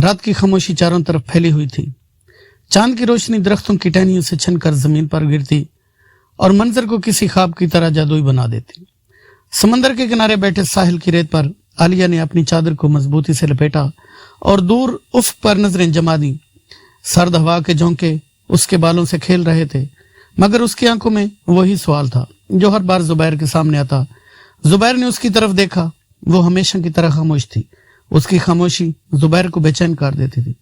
रात की खामोशी चारों तरफ फैली हुई थी। चांद की रोशनी दरख्तों की टहनियों से छनकर जमीन पर गिरती और मंजर को किसी ख्वाब की तरह जादुई बना देती। समंदर के किनारे बैठे साहिल की रेत पर आलिया ने अपनी चादर को मजबूती से लपेटा और दूर उफ़ पर नजरें जमा दी। सर्द हवा के झोंके उसके बालों से खेल रहे थे, मगर उसकी आंखों में वही सवाल था जो हर बार जुबैर के सामने आता। जुबैर ने उसकी तरफ देखा, वो हमेशा की तरह खामोश थी। उसकी खामोशी जुबैर को बेचैन कर देती थी,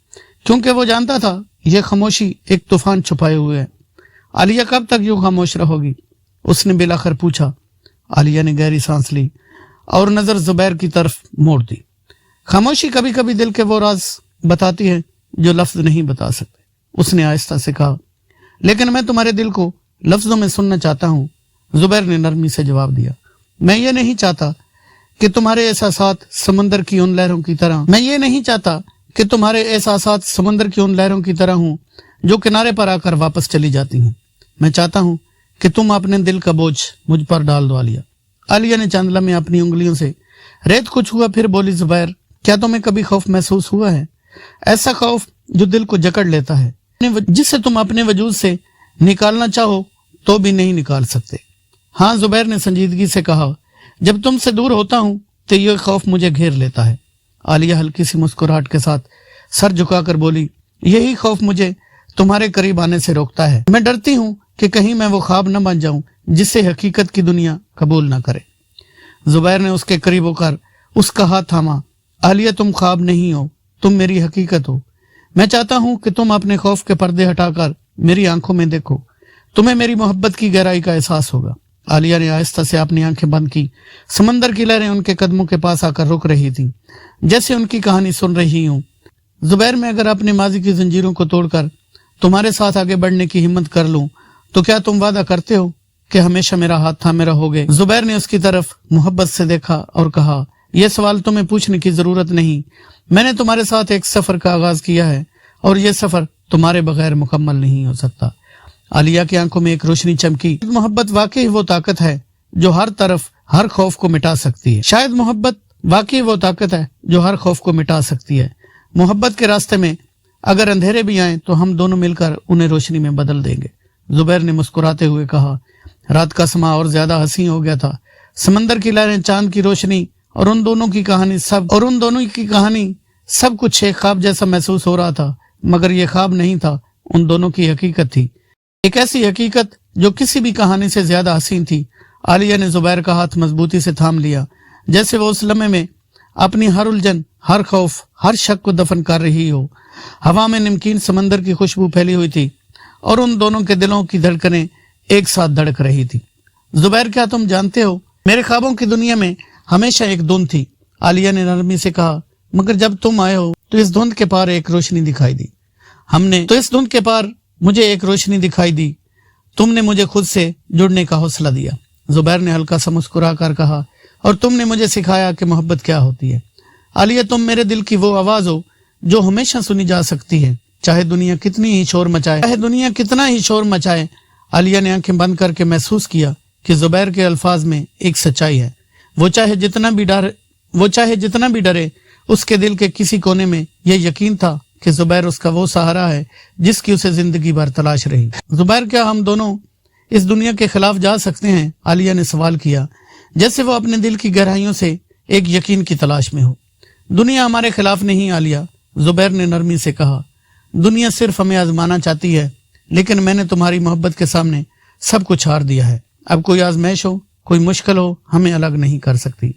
क्योंकि वो जानता था यह खामोशी एक तूफान छुपाए हुए है। आलिया कब तक यूं खामोश रहोगी? उसने बिलाखिर पूछा। आलिया ने गहरी सांस ली और नजर जुबैर की तरफ मोड़ दी। खामोशी कभी कभी दिल के वो राज बताती है जो लफ्ज नहीं बता सकते, उसने आहिस्ता से कहा। लेकिन मैं तुम्हारे दिल को लफ्जों में सुनना चाहता हूँ, जुबैर ने नरमी से जवाब दिया। मैं ये नहीं चाहता कि तुम्हारे एहसासात समंदर की उन लहरों की तरह हूं जो किनारे पर आकर वापस चली जाती हैं। मैं चाहता हूं कि तुम अपने दिल का बोझ मुझ पर डाल दो। आलिया ने चांदला में अपनी उंगलियों से रेत को छुआ, फिर बोली, जुबैर, क्या तुम्हें कभी खौफ महसूस हुआ है? ऐसा खौफ जो दिल को जकड़ लेता है, जिसे तुम अपने वजूद से निकालना चाहो तो भी नहीं निकाल सकते। हाँ, जुबैर ने संजीदगी से कहा, जब तुमसे दूर होता हूं तो यह खौफ मुझे घेर लेता है। आलिया हल्की सी मुस्कुराहट के साथ सर झुकाकर बोली, यही खौफ मुझे तुम्हारे करीब आने से रोकता है। मैं डरती हूं कि कहीं मैं वो ख्वाब न बन जाऊं जिसे हकीकत की दुनिया कबूल न करे। जुबैर ने उसके करीब होकर उसका हाथ थामा। आलिया, तुम ख्वाब नहीं हो, तुम मेरी हकीकत हो। मैं चाहता हूं कि तुम अपने खौफ के पर्दे हटाकर मेरी आंखों में देखो, तुम्हें मेरी मोहब्बत की गहराई का एहसास होगा। आलिया ने आहिस्ता से अपनी आंखें बंद की। समंदर की लहरें उनके कदमों के पास आकर रुक रही थीं, जैसे उनकी कहानी सुन रही हूं। जुबैर, मैं अगर अपने माजी की जंजीरों को तोड़कर तुम्हारे साथ आगे बढ़ने की हिम्मत कर लूं तो क्या तुम वादा करते हो कि हमेशा मेरा हाथ थामे रहोगे? जुबैर ने उसकी तरफ मोहब्बत से देखा और कहा, यह सवाल तुम्हें पूछने की जरूरत नहीं। मैंने तुम्हारे साथ एक सफर का आगाज किया है और यह सफर तुम्हारे बगैर मुकम्मल नहीं हो सकता। आलिया की आंखों में एक रोशनी चमकी। मोहब्बत वाकई वो ताकत है जो हर तरफ हर खौफ को मिटा सकती है। शायद मोहब्बत वाकई वो ताकत है जो हर खौफ को मिटा सकती है। मोहब्बत के रास्ते में अगर अंधेरे भी आए तो हम दोनों मिलकर उन्हें रोशनी में बदल देंगे। जुबैर ने मुस्कुराते हुए कहा। रात का समा और ज्यादा हसीन हो गया था। समंदर की लहरें, चांद की रोशनी और उन दोनों की कहानी सब कुछ एक ख्वाब जैसा महसूस हो रहा था, मगर यह ख्वाब नहीं था, उन दोनों की हकीकत थी। एक ऐसी हकीकत जो किसी भी कहानी से ज्यादा हसीन थी। आलिया ने जुबैर का हाथ मजबूती से थाम लिया, जैसे वो उस लम्हे में अपनी हर उलझन, हर खौफ, हर शक को दफन कर रही हो। हवा में नमकीन समंदर की खुशबू फैली हुई थी और उन दोनों के दिलों की धड़कनें एक साथ धड़क रही थी। जुबैर, क्या तुम जानते हो, मेरे ख्वाबों की दुनिया में हमेशा एक धुंध थी। आलिया ने नरमी से कहा, मगर जब तुम आए हो तो इस धुंध के पार एक रोशनी दिखाई दी। तुमने मुझे खुद से जुड़ने का हौसला दिया। जुबैर ने हल्का सा मुस्कुरा कर कहा, और तुमने मुझे सिखाया कि मोहब्बत क्या होती है। आलिया, तुम मेरे दिल की वो आवाज हो जो हमेशा सुनी जा सकती है, चाहे दुनिया कितना ही शोर मचाए। आलिया ने आंखें बंद करके महसूस किया कि जुबैर के अल्फाज में एक सच्चाई है। वो चाहे जितना भी डरे, उसके दिल के किसी कोने में यह यकीन था कि जुबैर उसका वो सहारा है जिसकी उसे जिंदगी भर तलाश रही। जुबैर, क्या हम दोनों इस दुनिया के खिलाफ जा सकते हैं? आलिया ने सवाल किया, जैसे वो अपने दिल की गहराइयों से एक यकीन की तलाश में हो। दुनिया हमारे खिलाफ नहीं आलिया, जुबैर ने नरमी से कहा। दुनिया सिर्फ हमें आजमाना चाहती है, लेकिन मैंने तुम्हारी मोहब्बत के सामने सब कुछ हार दिया है। अब कोई आजमाइश हो, कोई मुश्किल हो, हमें अलग नहीं कर सकती।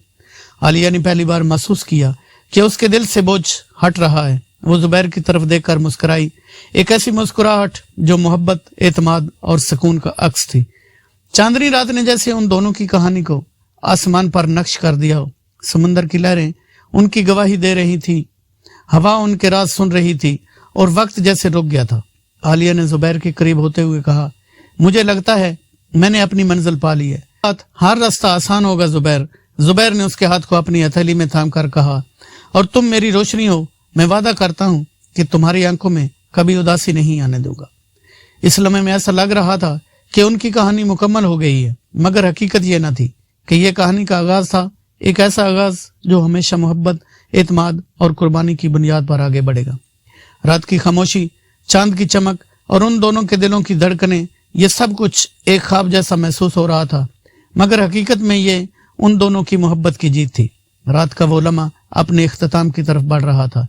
आलिया ने पहली बार महसूस किया कि उसके दिल से बोझ हट रहा है। वो जुबैर की तरफ देखकर मुस्कुराई, एक ऐसी मुस्कुराहट जो मोहब्बत, एतमाद और सुकून का अक्स थी। चांदनी रात ने जैसे उन दोनों की कहानी को आसमान पर नक्श कर दिया हो। समुंदर की लहरें उनकी गवाही दे रही थी, हवा उनके राज सुन रही थी और वक्त जैसे रुक गया था। आलिया ने जुबैर के करीब होते हुए कहा, मुझे लगता है मैंने अपनी मंजिल पा ली है। हर रास्ता आसान होगा जुबैर। जुबैर ने उसके हाथ को अपनी हथेली में थाम कर कहा, और तुम मेरी रोशनी हो। मैं वादा करता हूं कि तुम्हारी आंखों में कभी उदासी नहीं आने दूंगा। इस लम्हे में ऐसा लग रहा था कि उनकी कहानी मुकम्मल हो गई है, मगर हकीकत यह न थी कि यह कहानी का आगाज था, एक ऐसा आगाज जो हमेशा मोहब्बत, اعتماد اور قربانی کی بنیاد پر آگے بڑھے گا۔ رات کی خاموشی، چاند کی چمک اور ان دونوں کے دلوں کی دھڑکنیں، یہ سب کچھ ایک خواب جیسا محسوس ہو رہا تھا، مگر حقیقت میں یہ ان دونوں کی محبت کی جیت تھی۔ رات کا وہ لمحہ اپنے اختتام کی طرف بڑھ رہا تھا،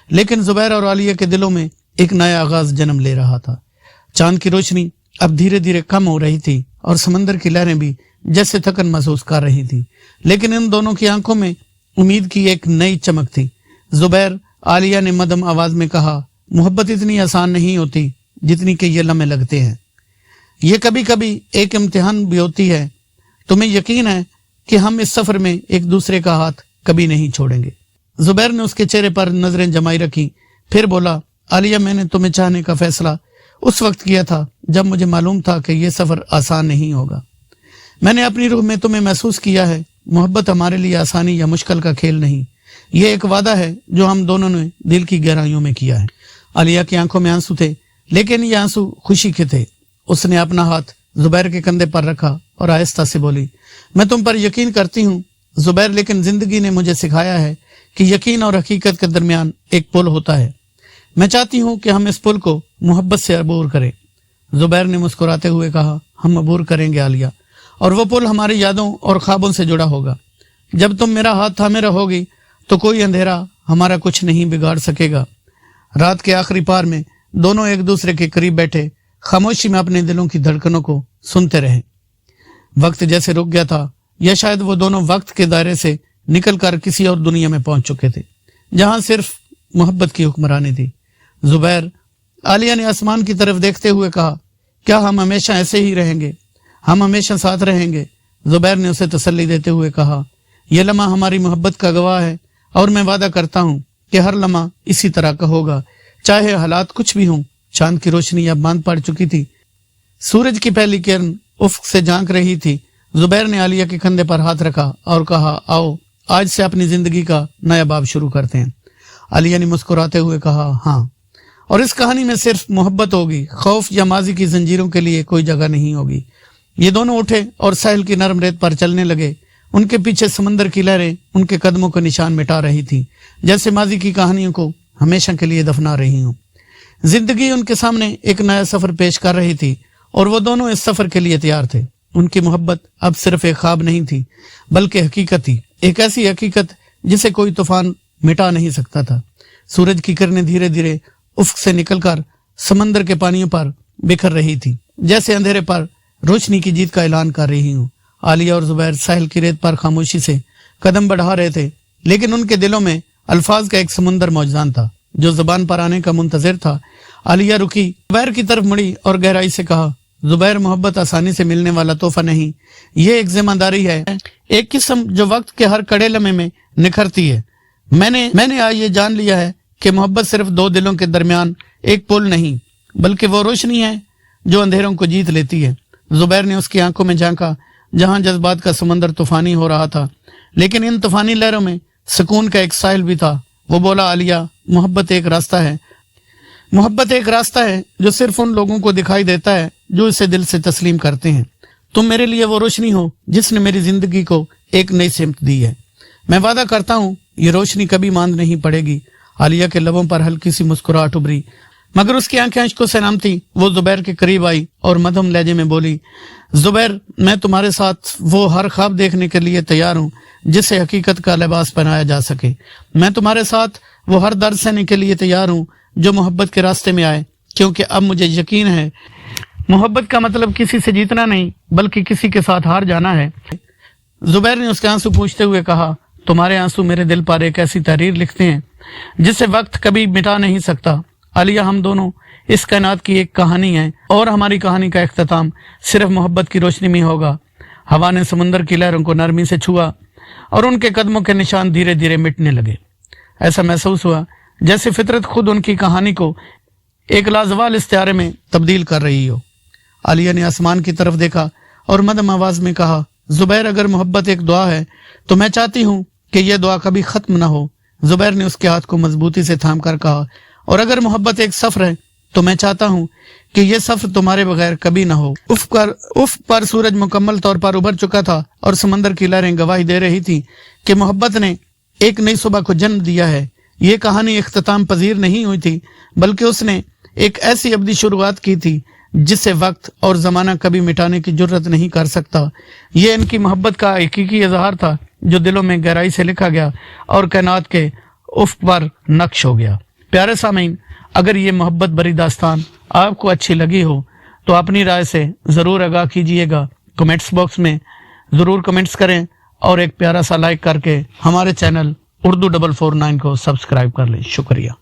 لیکن زبیر اور عالیہ کے دلوں میں ایک نیا آغاز جنم لے رہا تھا۔ چاند کی روشنی اب دھیرے دھیرے کم ہو رہی تھی اور سمندر کی لہریں بھی جیسے تھکن محسوس کر رہی تھی، لیکن ان دونوں کی آنکھوں میں امید کی ایک نئی چمک تھی۔ زبیر، عالیہ نے مدھم آواز میں کہا، محبت اتنی آسان نہیں ہوتی جتنی کہ یہ لمحے لگتے ہیں، یہ کبھی کبھی ایک امتحان بھی ہوتی ہے۔ تمہیں یقین ہے کہ ہم اس سفر میں ایک دوسرے کا ہاتھ کبھی نہیں چھوڑیں گے؟ زبیر نے اس کے چہرے پر نظریں جمائی رکھی، پھر بولا، عالیہ، میں نے تمہیں چاہنے کا فیصلہ اس وقت کیا تھا جب مجھے معلوم تھا کہ یہ سفر آسان نہیں ہوگا۔ میں نے اپنی روح میں تمہیں محسوس کیا ہے، محبت ہمارے لیے آسانی یا مشکل کا کھیل نہیں، یہ ایک وعدہ ہے جو ہم دونوں نے دل کی گہرائیوں میں کیا ہے۔ عالیہ کی آنکھوں میں آنسو تھے، لیکن یہ آنسو خوشی کے تھے۔ اس نے اپنا ہاتھ زبیر کے کندھے پر رکھا اور آہستہ سے بولی، میں تم پر یقین کرتی ہوں زبیر، لیکن زندگی نے مجھے سکھایا ہے کہ یقین اور حقیقت کے درمیان ایک پل ہوتا ہے۔ میں چاہتی ہوں کہ ہم اس پل کو محبت سے عبور کریں۔ زبیر نے مسکراتے ہوئے کہا، ہم عبور کریں گے عالیہ، اور وہ پل ہماری یادوں اور خوابوں سے جڑا ہوگا۔ جب تم میرا ہاتھ تھامے رہو گی تو کوئی اندھیرا ہمارا کچھ نہیں بگاڑ سکے گا۔ رات کے آخری پار میں دونوں ایک دوسرے کے قریب بیٹھے خاموشی میں اپنے دلوں کی دھڑکنوں کو سنتے رہے۔ وقت جیسے رک گیا تھا، یا شاید وہ دونوں وقت کے دائرے سے نکل کر کسی اور دنیا میں پہنچ چکے تھے، جہاں صرف محبت کی حکمرانی تھی۔ زبیر، عالیہ نے آسمان کی طرف دیکھتے ہوئے کہا، کیا ہم ہمیشہ ایسے ہی رہیں گے؟ ہم ہمیشہ ساتھ رہیں گے؟ زبیر نے اسے تسلی دیتے ہوئے کہا، یہ لمحہ ہماری محبت کا گواہ ہے، اور میں وعدہ کرتا ہوں کہ ہر لمحہ اسی طرح کا ہوگا، چاہے حالات کچھ بھی ہوں۔ چاند کی روشنی اب باندھ پڑ چکی تھی، سورج کی پہلی کرن افق سے جھانک رہی تھی۔ زبیر نے عالیہ کے کندھے پر ہاتھ رکھا اور کہا، آؤ آج سے اپنی زندگی کا نیا باب شروع کرتے ہیں۔ عالیہ نے مسکراتے ہوئے کہا، ہاں، اور اس کہانی میں صرف محبت ہوگی، خوف یا ماضی کی زنجیروں کے لیے کوئی جگہ نہیں ہوگی۔ یہ دونوں اٹھے اور ساحل کی نرم ریت پر چلنے لگے۔ ان کے پیچھے سمندر کی لہریں ان کے قدموں کو نشان مٹا رہی تھی، جیسے ماضی کی کہانیوں کو ہمیشہ کے لیے دفنا رہی ہوں۔ زندگی ان کے سامنے ایک نیا سفر پیش کر رہی تھی، اور وہ دونوں اس سفر کے لیے تیار تھے۔ ان کی محبت اب صرف ایک خواب نہیں تھی، بلکہ حقیقت تھی، ایک ایسی حقیقت جسے کوئی طوفان مٹا نہیں سکتا تھا۔ سورج کی کرنیں دھیرے دھیرے افق سے نکل کر سمندر کے پانیوں پر بکھر رہی تھی، جیسے اندھیرے پر روشنی کی جیت کا اعلان کر رہی ہوں۔ عالیہ اور زبیر ساحل کی ریت پر خاموشی سے قدم بڑھا رہے تھے، لیکن ان کے دلوں میں الفاظ کا ایک سمندر موجزان تھا جو زبان پر آنے کا منتظر تھا۔ عالیہ رکی، زبیر کی طرف مڑی اور گہرائی سے کہا، زبیر، محبت آسانی سے ملنے والا تحفہ نہیں، یہ ایک ذمہ داری ہے، ایک قسم جو وقت کے ہر کڑے لمحے میں نکھرتی ہے۔ میں نے آج یہ جان لیا ہے کہ محبت صرف دو دلوں کے درمیان ایک پل نہیں، بلکہ وہ روشنی ہے جو اندھیروں کو جیت لیتی ہے۔ زبیر نے اس کی آنکھوں میں جھانکا، جہاں جذبات کا سمندر طوفانی ہو رہا تھا، لیکن ان طوفانی لہروں میں سکون کا ایک ساحل بھی تھا۔ وہ بولا، عالیہ، محبت ایک راستہ ہے، محبت ایک راستہ ہے جو صرف ان لوگوں کو دکھائی دیتا ہے جو اسے دل سے تسلیم کرتے ہیں۔ تم میرے لیے وہ روشنی ہو جس نے میری زندگی کو ایک نئی سمت دی ہے۔ میں وعدہ کرتا ہوں یہ روشنی کبھی ماند نہیں پڑے گی۔ عالیہ کے لبوں پر ہلکی سی مسکراہٹ ابھری، مگر اس کی آنکھیں اشکوں سے نم تھی۔ وہ زبیر کے قریب آئی اور مدھم لہجے میں بولی، زبیر، میں تمہارے ساتھ وہ ہر خواب دیکھنے کے لیے تیار ہوں جسے حقیقت کا لباس پہنایا جا سکے۔ میں تمہارے ساتھ وہ ہر درد سہنے کے لیے تیار ہوں جو محبت کے راستے میں آئے، کیونکہ اب مجھے یقین ہے محبت کا مطلب کسی سے جیتنا نہیں بلکہ کسی کے ساتھ ہار جانا ہے۔ زبیر نے اس کے آنسو پوچھتے ہوئے کہا، تمہارے آنسو میرے دل پر ایک ایسی تحریر لکھتے ہیں جسے وقت کبھی مٹا نہیں سکتا۔ عالیہ، ہم دونوں اس کائنات کی ایک کہانی ہیں، اور ہماری کہانی کا اختتام صرف محبت کی روشنی میں ہوگا۔ ہوا نے سمندر کی لہروں کو نرمی سے چھوا اور ان کے قدموں کے نشان دھیرے دھیرے مٹنے لگے۔ ایسا محسوس ہوا جیسے فطرت خود ان کی کہانی کو ایک لازوال استعارے میں تبدیل کر رہی ہو۔ عالیہ نے آسمان کی طرف دیکھا اور مدھم آواز میں کہا، زبیر، اگر محبت ایک دعا ہے تو میں چاہتی ہوں کہ یہ دعا کبھی ختم نہ ہو۔ زبیر نے اس کے ہاتھ کو مضبوطی سے تھام کر کہا، اور اگر محبت ایک سفر ہے تو میں چاہتا ہوں کہ یہ سفر تمہارے بغیر کبھی نہ ہو۔ افق پر سورج مکمل طور پر ابھر چکا تھا اور سمندر کی لہریں گواہی دے رہی تھی کہ محبت نے एक नई सुबह को जन्म दिया है। ये कहानी इख्तिताम पजीर नहीं हुई थी, बल्कि उसने एक ऐसी अवधि शुरुआत की थी जिसे वक्त और जमाना कभी मिटाने की जुर्रत नहीं कर सकता। ये इनकी मोहब्बत का हकीकी इजहार था जो दिलों में गहराई से लिखा गया और कायनात के उफ्क पर नक्श हो गया। प्यारे सामीन, अगर ये मोहब्बत भरी दास्तान आपको अच्छी लगी हो तो अपनी राय से ज़रूर आगाह कीजिएगा। कमेंट्स बॉक्स में ज़रूर कमेंट्स करें और एक प्यारा सा लाइक करके हमारे चैनल उर्दू 449 को सब्सक्राइब कर लें। शुक्रिया।